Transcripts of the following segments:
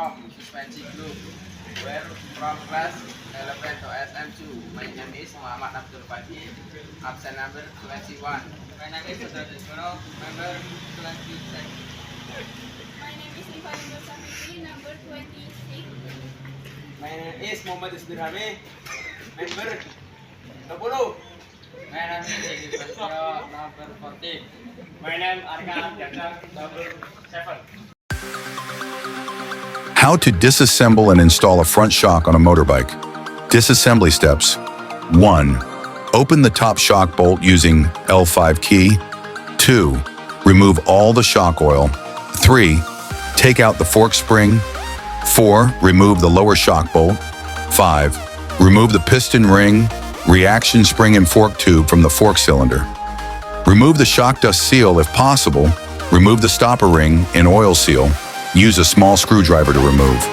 of suspension glue. We're from class 11 to SM2. My name is Muhammad Abdul Fatih, absent number 21. My name is Sudradismano, member 26. My name is Ivanova Safiti, number 26. My name is Muhammad Isbirhami, member 20. My name is Edi Prasetyo, number 14. My name is Arka Abdiansyah, number 7. How to disassemble and install a front shock on a motorbike. Disassembly steps. 1. Open the top shock bolt using L5 key. 2. Remove all the shock oil. 3. Take out the fork spring. 4. Remove the lower shock bolt. 5. Remove the piston ring, reaction spring and fork tube from the fork cylinder. Remove the shock dust seal if possible. Remove the stopper ring and oil seal. Use a small screwdriver to remove.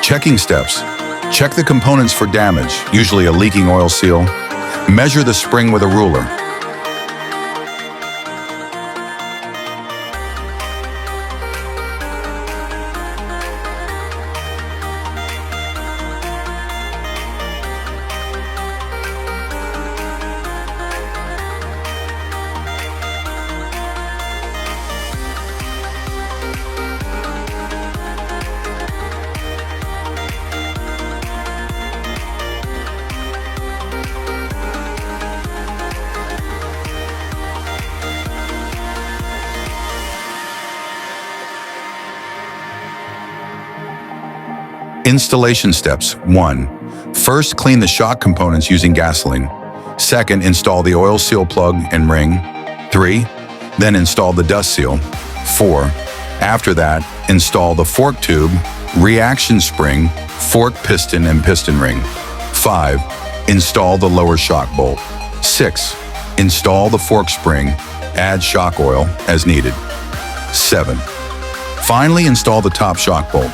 Checking steps. Check the components for damage, usually a leaking oil seal. Measure the spring with a ruler. Installation steps. 1. First, clean the shock components using gasoline. 2nd, install the oil seal plug and ring. 3. Then install the dust seal. 4. After that, install the fork tube, reaction spring, fork piston and piston ring. 5. Install the lower shock bolt. 6. Install the fork spring. Add shock oil as needed. 7. Finally, install the top shock bolt.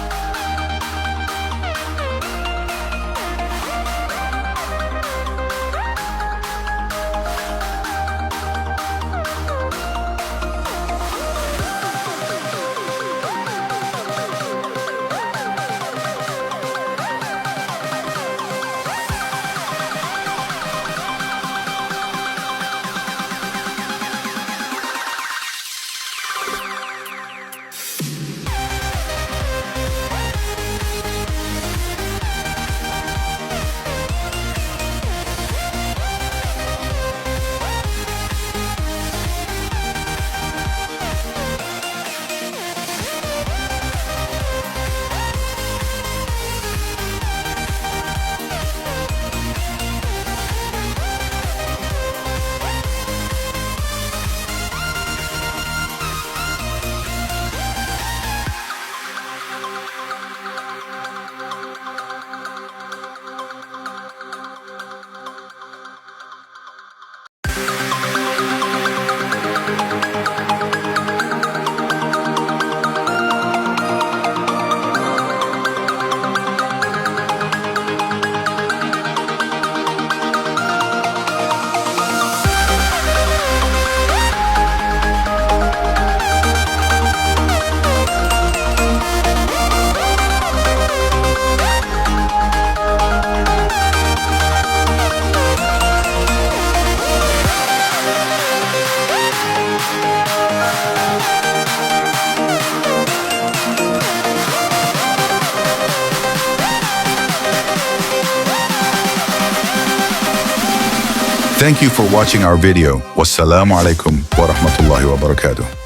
Thank you for watching our video. Wassalamu alaikum wa rahmatullahi wa barakatuh.